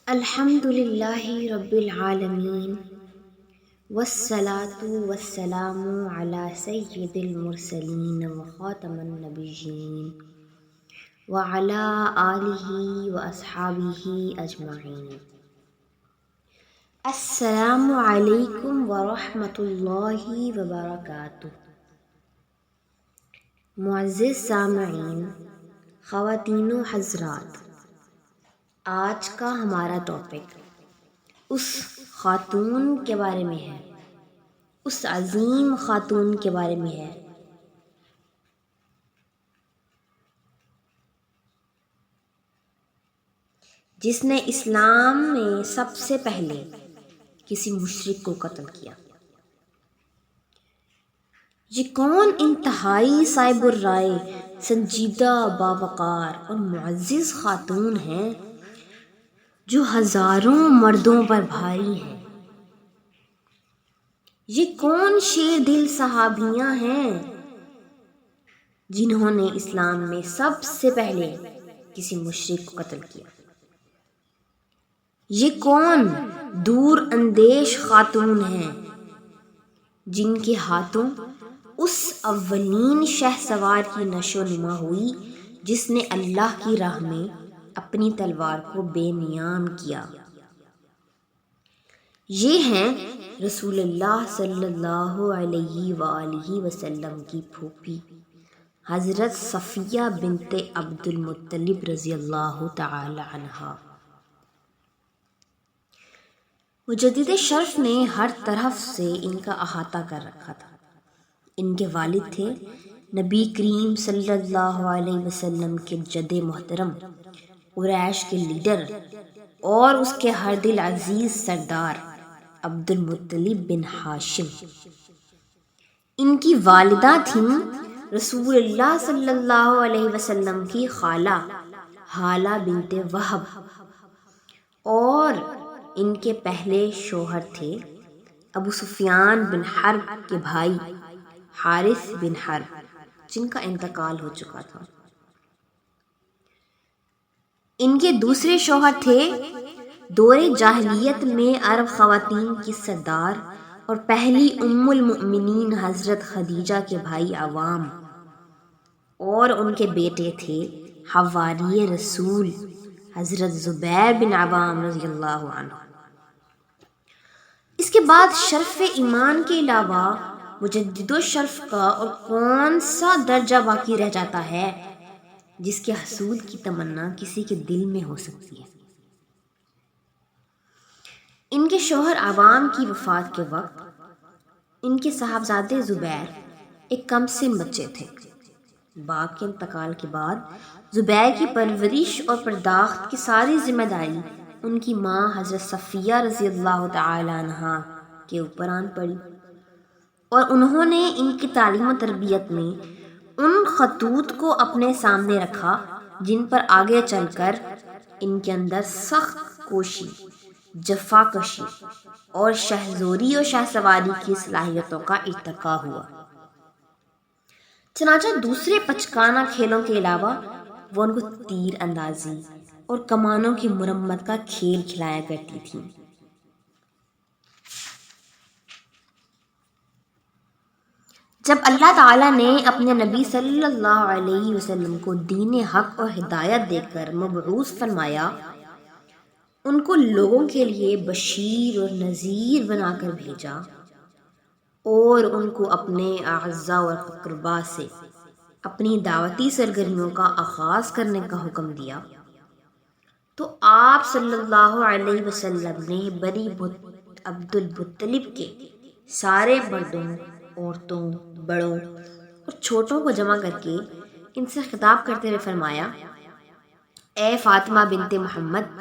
الحمد للہ رب العالمین والصلاة والسلام علی سید المرسلین وخاتم النبیین وعلی آلہ واصحابہ اجمعین۔ السلام علیکم ورحمۃ اللہ وبرکاتہ۔ معزز سامعین، خواتین و حضرات، آج کا ہمارا ٹاپک اس خاتون کے بارے میں ہے، اس عظیم خاتون کے بارے میں ہے جس نے اسلام میں سب سے پہلے کسی مشرک کو قتل کیا۔ یہ کون انتہائی صائب الرائے، سنجیدہ، باوقار اور معزز خاتون ہیں جو ہزاروں مردوں پر بھاری ہیں؟ یہ کون شیر دل صحابیاں ہیں جنہوں نے اسلام میں سب سے پہلے کسی مشرک کو قتل کیا؟ یہ کون دور اندیش خاتون ہیں جن کے ہاتھوں اس اولین شہسوار کی نشو و نما ہوئی جس نے اللہ کی راہ میں اپنی تلوار کو بے نیام کیا؟ یہ ہیں رسول اللہ صلی اللہ علیہ وآلہ وسلم کی پھوپھی حضرت صفیہ بنت عبد المطلب رضی اللہ تعالی عنہا۔ مجدد شرف نے ہر طرف سے ان کا احاطہ کر رکھا تھا۔ ان کے والد تھے نبی کریم صلی اللہ علیہ وسلم کے جد محترم، قریش کے لیڈر اور اس کے ہر دل عزیز سردار عبد المطلب بن ہاشم۔ ان کی والدہ تھیں رسول اللہ صلی اللہ علیہ وسلم کی خالہ ہالہ بنت وہب، اور ان کے پہلے شوہر تھے ابو سفیان بن حرب کے بھائی حارث بن حرب، جن کا انتقال ہو چکا تھا۔ ان کے دوسرے شوہر تھے دور جاہلیت میں عرب خواتین کی سردار اور پہلی ام المؤمنین حضرت خدیجہ کے بھائی عوام، اور ان کے بیٹے تھے حواری رسول حضرت زبیر بن عوام رضی اللہ عنہ۔ اس کے بعد شرف ایمان کے علاوہ مجدد الشرف کا اور کون سا درجہ باقی رہ جاتا ہے جس کے حصول کی تمنا کسی کے دل میں ہو سکتی ہے؟ ان کے شوہر عوام کی وفات کے وقت ان کے صاحبزادے زبیر ایک کم سن بچے تھے۔ باپ کے انتقال کے بعد زبیر کی پرورش اور پرداخت کی ساری ذمہ داری ان کی ماں حضرت صفیہ رضی اللہ تعالی عنہا کے اوپر آن پڑی، اور انہوں نے ان کی تعلیم و تربیت میں ان خطوط کو اپنے سامنے رکھا جن پر آگے چل کر ان کے اندر سخت کوشی، جفا کشی اور شہزوری و شہسواری کی صلاحیتوں کا ارتقا ہوا۔ چنانچہ دوسرے پچکانہ کھیلوں کے علاوہ وہ ان کو تیر اندازی اور کمانوں کی مرمت کا کھیل کھلایا کرتی تھیں۔ جب اللہ تعالیٰ نے اپنے نبی صلی اللہ علیہ وسلم کو دین حق اور ہدایت دے کر مبعوث فرمایا، ان کو لوگوں کے لیے بشیر اور نذیر بنا کر بھیجا اور ان کو اپنے اعزاء و اقرباء سے اپنی دعوتی سرگرمیوں کا آغاز کرنے کا حکم دیا، تو آپ صلی اللہ علیہ وسلم نے بنی عبد المطلب کے سارے مردوں، عورتوں، بڑوں اور چھوٹوں کو جمع کر کے ان سے خطاب کرتے ہوئے فرمایا: اے فاطمہ بنت محمد،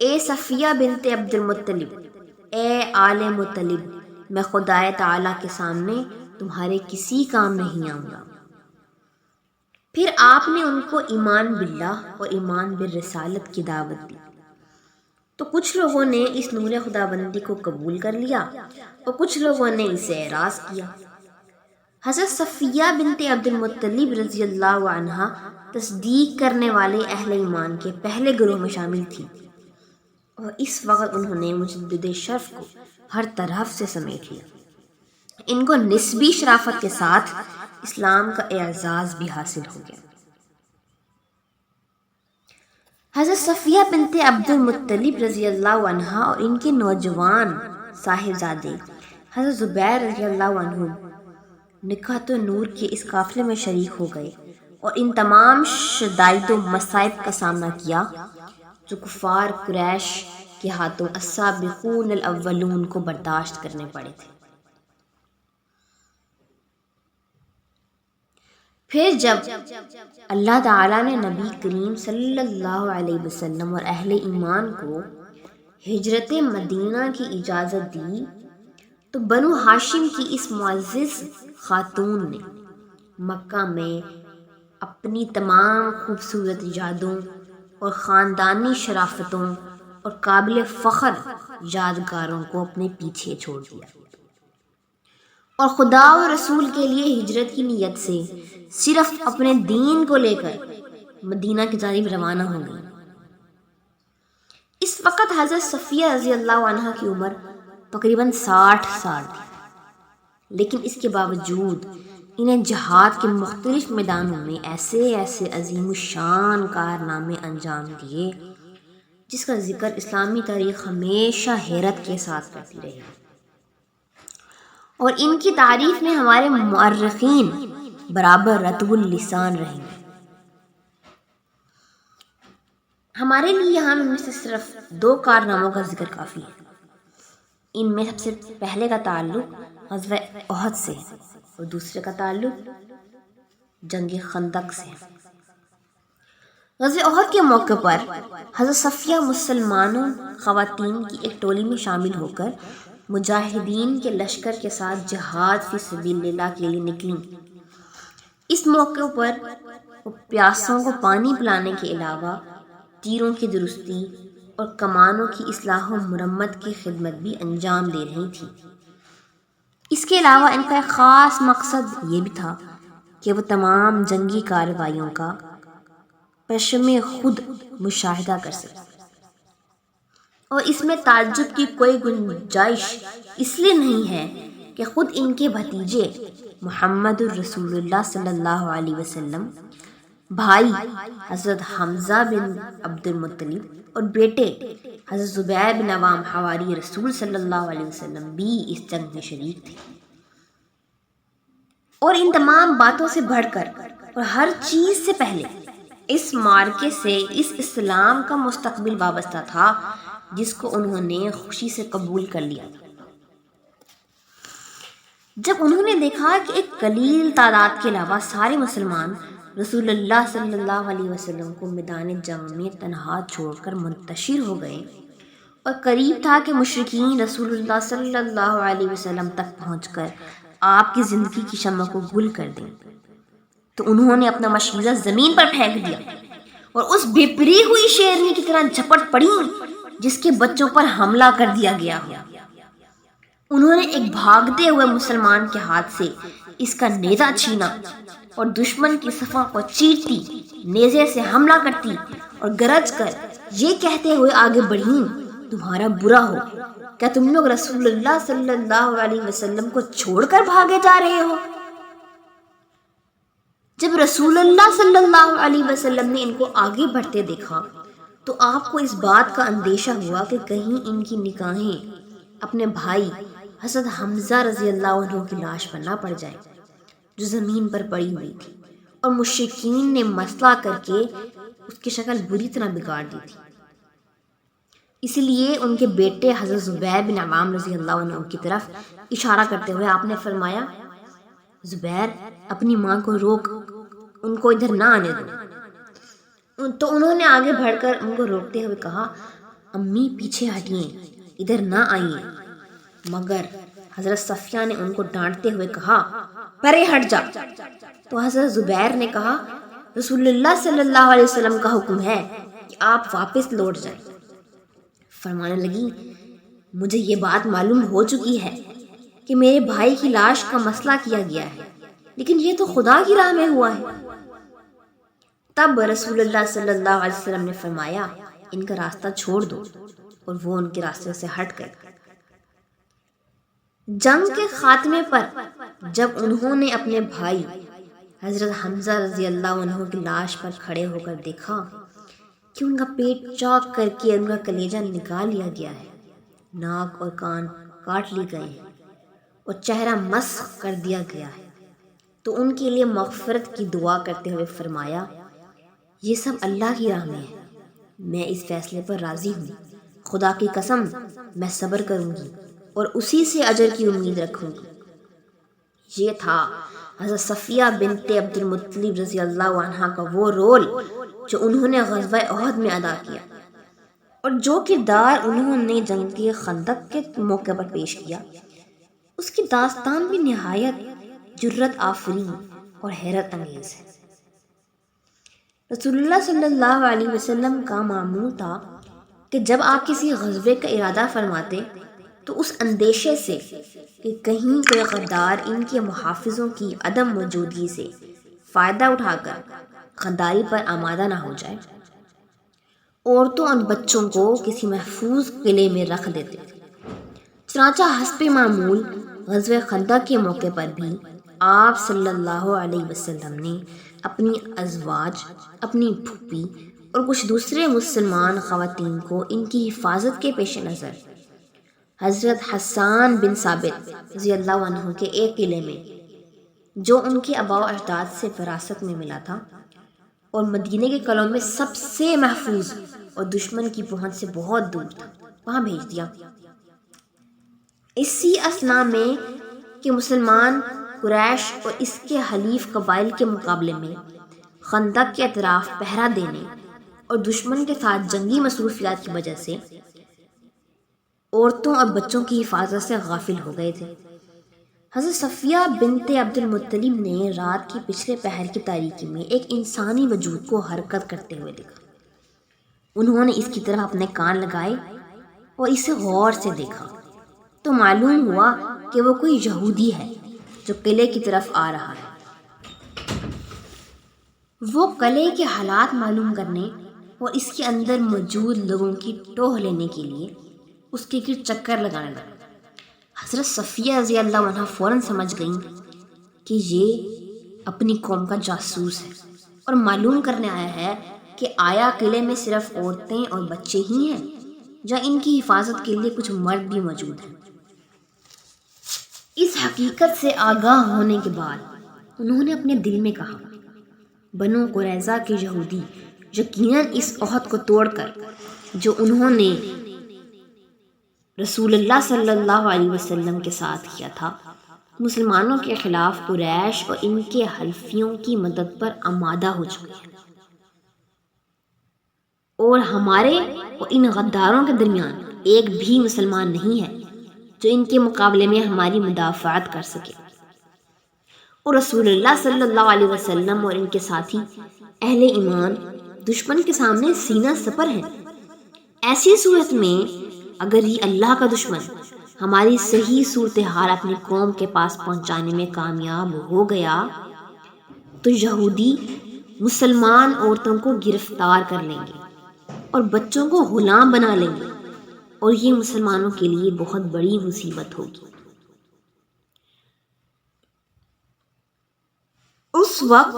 اے صفیہ بنت عبد المطلب، اے آل مطلب، میں خدائے تعالیٰ کے سامنے تمہارے کسی کام نہیں آؤں گا۔ پھر آپ نے ان کو ایمان باللہ اور ایمان بالرسالت کی دعوت دی، تو کچھ لوگوں نے اس نور خداوندی کو قبول کر لیا اور کچھ لوگوں نے اسے اعراض کیا۔ حضرت صفیہ بنت عبد المطلب رضی اللہ عنہا تصدیق کرنے والے اہل ایمان کے پہلے گروہ میں شامل تھی۔ اور اس وقت انہوں نے مجدد شرف کو ہر طرف سے سمیٹ لیا۔ ان کو نسبی شرافت کے ساتھ اسلام کا اعزاز بھی حاصل ہو گیا۔ حضرت صفیہ بنت عبد المطلب رضی اللہ عنہا اور ان کے نوجوان صاحبزادے حضرت زبیر رضی اللہ عنہ نکاحت نور کے اس قافلے میں شریک ہو گئے اور ان تمام شدائد و مصائب کا سامنا کیا جو کفار قریش کے ہاتھوں السابقون الاولون کو برداشت کرنے پڑے تھے۔ پھر جب اللہ تعالیٰ نے نبی کریم صلی اللہ علیہ وسلم اور اہل ایمان کو ہجرت مدینہ کی اجازت دی تو بنو ہاشم کی اس معزز خاتون نے مکہ میں اپنی تمام خوبصورت یادوں اور خاندانی شرافتوں اور قابل فخر یادگاروں کو اپنے پیچھے چھوڑ دیا اور خدا و رسول کے لیے ہجرت کی نیت سے صرف اپنے دین کو لے کر مدینہ کی جانب روانہ ہو گئی۔ اس وقت حضرت صفیہ رضی اللہ عنہ کی عمر تقریباً 60 سال تھی، لیکن اس کے باوجود انہیں جہاد کے مختلف میدانوں میں ایسے عظیم الشان کارنامے انجام دیے جس کا ذکر اسلامی تاریخ ہمیشہ حیرت کے ساتھ کرتی رہی، اور ان کی تعریف میں ہمارے مورخین برابر رطب اللسان رہیں گے۔ ہمارے لیے یہاں میں سے صرف 2 کارناموں کا ذکر کافی ہے۔ ان میں سب سے پہلے کا تعلق غزوہ احد سے ہے اور دوسرے کا تعلق جنگ خندق سے ہے۔ غزوہ احد کے موقع پر حضرت صفیہ مسلمانوں خواتین کی ایک ٹولی میں شامل ہو کر مجاہدین کے لشکر کے ساتھ جہاد فی سبیل اللہ کے لیے نکلیں۔ اس موقع پر وہ پیاسوں کو پانی پلانے کے علاوہ تیروں کی درستی اور کمانوں کی اصلاح و مرمت کی خدمت بھی انجام دے رہی تھی۔ اس کے علاوہ ان کا ایک خاص مقصد یہ بھی تھا کہ وہ تمام جنگی کارروائیوں کا پشم خود مشاہدہ کر سکیں، اور اس میں تعجب کی کوئی گنجائش اس لیے نہیں ہے کہ خود ان کے بھتیجے محمد الرسول اللہ صلی اللہ علیہ وسلم، بھائی حضرت حمزہ بن عبد المطلب اور بیٹے حضرت زبیر بن عوام حواری رسول صلی اللہ علیہ وسلم بھی اس جنگ میں شریک تھے۔ اور ان تمام باتوں سے بڑھ کر اور ہر چیز سے پہلے اس معرکے سے اس اسلام کا مستقبل وابستہ تھا جس کو انہوں نے خوشی سے قبول کر لیا۔ جب انہوں نے دیکھا کہ ایک قلیل تعداد کے علاوہ سارے مسلمان رسول اللہ صلی اللہ علیہ وسلم کو میدان جنگ میں تنہا چھوڑ کر منتشر ہو گئے اور قریب تھا کہ مشرکین رسول اللہ صلی اللہ علیہ وسلم تک پہنچ کر آپ کی زندگی کی شمع کو گل کر دیں، تو انہوں نے اپنا مشورہ زمین پر پھینک دیا اور اس بھپری ہوئی شیرنی کی طرح جھپٹ پڑی جس کے بچوں پر حملہ کر دیا گیا ہو۔ انہوں نے ایک بھاگتے ہوئے مسلمان کے ہاتھ سے اس کا نیزہ چھینا اور دشمن کی صفوں کو چیرتی نیزے سے حملہ کرتی اور گرج کر یہ کہتے ہوئے آگے بڑھیں، تمہارا برا ہو، کیا تم لوگ رسول اللہ صلی اللہ علیہ وسلم کو چھوڑ کر بھاگے جا رہے ہو؟ جب رسول اللہ صلی اللہ علیہ وسلم نے ان کو آگے بڑھتے دیکھا تو آپ کو اس بات کا اندیشہ ہوا کہ کہیں ان کی نگاہیں اپنے بھائی حضرت حمزہ رضی اللہ عنہ کی لاش پر نہ پڑ جائے جو زمین پر پڑی ہوئی تھی، اور مشرکین نے مسئلہ کر کے اس کی شکل بری طرح بگاڑ دی تھی۔ اسی لیے ان کے بیٹے حضرت زبیر بن عوام رضی اللہ عنہ کی طرف اشارہ کرتے ہوئے آپ نے فرمایا، زبیر اپنی ماں کو روک، ان کو ادھر نہ آنے دو۔ تو انہوں نے آگے بڑھ کر ان کو روکتے ہوئے کہا، امی پیچھے ہٹیے، ادھر نہ آئیے، مگر حضرت صفیہ نے ان کو ڈانٹتے ہوئے کہا، پرے ہٹ جا۔ تو حضرت زبیر نے کہا، رسول اللہ صلی اللہ علیہ وسلم کا حکم ہے کہ آپ واپس لوٹ جائیں۔ فرمانے لگی، مجھے یہ بات معلوم ہو چکی ہے کہ میرے بھائی کی لاش کا مسئلہ کیا گیا ہے، لیکن یہ تو خدا کی راہ میں ہوا ہے۔ تب رسول اللہ صلی اللہ علیہ وسلم نے فرمایا، ان کا راستہ چھوڑ دو، اور وہ ان کے راستے سے ہٹ گئے۔ جنگ کے خاتمے پر جب انہوں نے اپنے بھائی حضرت حمزہ رضی اللہ عنہ کی لاش پر کھڑے ہو کر دیکھا کہ ان کا پیٹ چاک کر کے ان کا کلیجہ نکال لیا گیا ہے، ناک اور کان کاٹ لیے گئے ہیں اور چہرہ مسخ کر دیا گیا ہے، تو ان کے لیے مغفرت کی دعا کرتے ہوئے فرمایا، یہ سب اللہ کی راہ میں ہے، میں اس فیصلے پر راضی ہوں، خدا کی قسم میں صبر کروں گی اور اسی سے اجر کی امید رکھوں گی۔ یہ تھا حضرت صفیہ بنت عبد المطلب رضی اللہ عنہ کا وہ رول جو انہوں نے غزوہ احد میں ادا کیا، اور جو کردار انہوں نے جنگ خندق کے موقع پر پیش کیا، اس کی داستان بھی نہایت جرأت آفرین اور حیرت انگیز ہے۔ رسول اللہ صلی اللہ علیہ وسلم کا معمول تھا کہ جب آپ کسی غزوے کا ارادہ فرماتے تو اس اندیشے سے کہ کہیں کوئی غدار ان کے محافظوں کی عدم موجودگی سے فائدہ اٹھا کر غداری پر آمادہ نہ ہو جائے، عورتوں اور بچوں کو کسی محفوظ قلعے میں رکھ دیتے تھے۔ چنانچہ حسب معمول غزوہ خندق کے موقع پر بھی آپ صلی اللہ علیہ وسلم نے اپنی ازواج، اپنی پھوپھی اور کچھ دوسرے مسلمان خواتین کو ان کی حفاظت کے پیش نظر حضرت حسان بن ثابت رضی اللہ عنہ کے ایک قلعے میں، جو ان کے آباء و اجداد سے وراثت میں ملا تھا اور مدینے کے قلعوں میں سب سے محفوظ اور دشمن کی پہنچ سے بہت دور تھا، وہاں بھیج دیا۔ اسی اثنا میں کہ مسلمان قریش اور اس کے حلیف قبائل کے مقابلے میں خندق کے اطراف پہرا دینے اور دشمن کے ساتھ جنگی مصروفیات کی وجہ سے عورتوں اور بچوں کی حفاظت سے غافل ہو گئے تھے، حضرت صفیہ بنت عبد المطلب نے رات کی پچھلے پہر کی تاریکی میں ایک انسانی وجود کو حرکت کرتے ہوئے دیکھا۔ انہوں نے اس کی طرف اپنے کان لگائے اور اسے غور سے دیکھا تو معلوم ہوا کہ وہ کوئی یہودی ہے جو قلعے کی طرف آ رہا ہے۔ وہ قلعے کے حالات معلوم کرنے اور اس کے اندر موجود لوگوں کی ٹوہ لینے کے لیے اس کے گرد چکر لگانے لگا۔ حضرت صفیہ رضی اللہ عنہ فوراً سمجھ گئیں کہ یہ اپنی قوم کا جاسوس ہے اور معلوم کرنے آیا ہے کہ آیا قلعے میں صرف عورتیں اور بچے ہی ہیں یا ان کی حفاظت کے لیے کچھ مرد بھی موجود ہیں۔ اس حقیقت سے آگاہ ہونے کے بعد انہوں نے اپنے دل میں کہا، بنو قریظہ کے یہودی یقیناً اس عہد کو توڑ کر جو انہوں نے رسول اللہ صلی اللہ علیہ وسلم کے ساتھ کیا تھا، مسلمانوں کے خلاف قریش اور ان کے حلفیوں کی مدد پر آمادہ ہو چکے ہیں، اور ہمارے اور ان غداروں کے درمیان ایک بھی مسلمان نہیں ہے جو ان کے مقابلے میں ہماری مدافعت کر سکے، اور رسول اللہ صلی اللہ علیہ وسلم اور ان کے ساتھی اہل ایمان دشمن کے سامنے سینہ سپر ہیں۔ ایسی صورت میں اگر یہ اللہ کا دشمن ہماری صحیح صورتحال اپنی قوم کے پاس پہنچانے میں کامیاب ہو گیا تو یہودی مسلمان عورتوں کو گرفتار کر لیں گے اور بچوں کو غلام بنا لیں گے، اور یہ مسلمانوں کے لیے بہت بڑی مصیبت ہوگی۔ اس وقت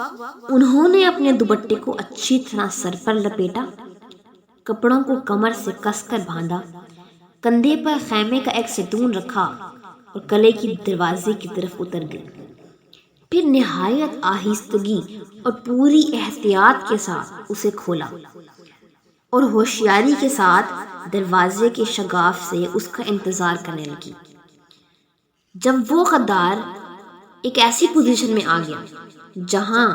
انہوں نے اپنے دوپٹے کو اچھی طرح سر پر لپیٹا، کپڑوں کو کمر سے کس کر باندھا، کندھے پر خیمے کا ایک ستون رکھا اور قلعے کی دروازے کی طرف اتر گئی۔ پھر نہایت آہستگی اور پوری احتیاط کے ساتھ اسے کھولا اور ہوشیاری کے ساتھ دروازے کے شگاف سے اس کا انتظار کرنے لگی۔ جب وہ غدار ایک ایسی پوزیشن میں آ گیا جہاں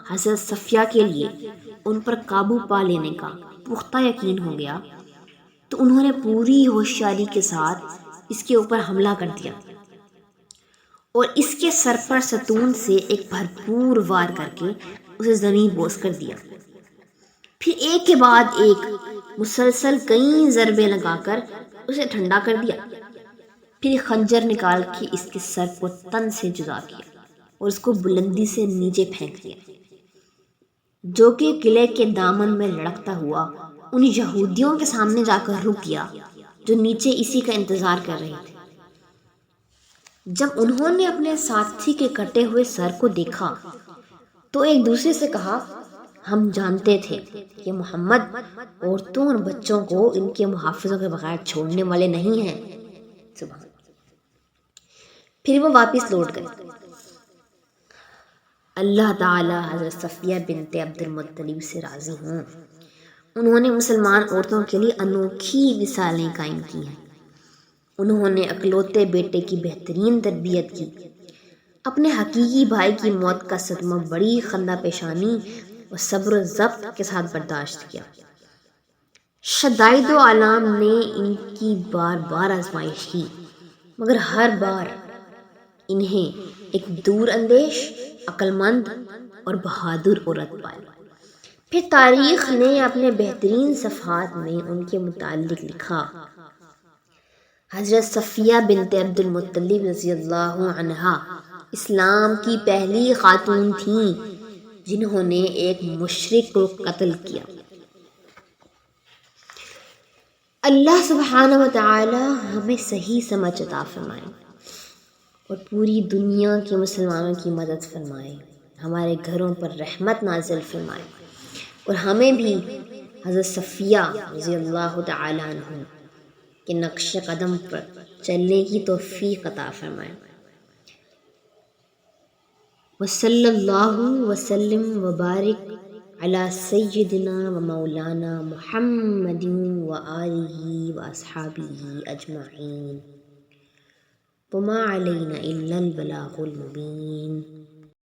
حضرت صفیہ کے لیے ان پر قابو پا لینے کا پختہ یقین ہو گیا تو انہوں نے پوری ہوشیاری کے ساتھ اس کے اوپر حملہ کر دیا اور اس کے سر پر ستون سے ایک بھرپور وار کر کے اسے زمین بوس کر دیا۔ پھر ایک کے بعد ایک مسلسل کئی ضربے لگا کر اسے ٹھنڈا کر دیا، پھر خنجر نکال کے اس کے سر کو تن سے جدا کیا اور اس کو بلندی سے نیچے پھینک دیا، جو کہ قلعے کے دامن میں لڑکتا ہوا ان یہودیوں کے سامنے جا کر رک گیا جو نیچے اسی کا انتظار کر رہے تھے۔ جب انہوں نے اپنے ساتھی کے کٹے ہوئے سر کو دیکھا تو ایک دوسرے سے کہا، ہم جانتے تھے کہ محمد عورتوں اور بچوں کو ان کے محافظوں کے بغیر چھوڑنے والے نہیں ہیں۔ سبحان۔ پھر وہ واپس لوٹ گئے۔ اللہ تعالیٰ حضرت صفیہ بنت عبد المطلب سے راضی ہوں۔ انہوں نے مسلمان عورتوں کے لیے انوکھی مثالیں قائم کی ہیں۔ انہوں نے اکلوتے بیٹے کی بہترین تربیت کی، اپنے حقیقی بھائی کی موت کا صدمہ بڑی خندہ پیشانی اور صبر و ضبط کے ساتھ برداشت کیا۔ شدائد و آلام نے ان کی بار بار آزمائش کی، مگر ہر بار انہیں ایک دور اندیش، عقل مند اور بہادر عورت پائی۔ پھر تاریخ نے اپنے بہترین صفحات میں ان کے متعلق لکھا، حضرت صفیہ بنت عبد المطلب رضی اللہ عنہا اسلام کی پہلی خاتون تھیں جنہوں نے ایک مشرک کو قتل کیا۔ اللہ سبحانہ و تعالی ہمیں صحیح سمجھ عطا فرمائے اور پوری دنیا کے مسلمانوں کی مدد فرمائے، ہمارے گھروں پر رحمت نازل فرمائے اور ہمیں بھی حضرت صفیہ رضی اللہ تعالی عنہ کے نقش قدم پر چلنے کی توفیق عطا فرمائے۔ وصلی اللہ وسلم وبارک علی سیدنا و مولانا محمد و آلہ و اصحابہ اجمعین، وما علینا الا البلاغ المبین۔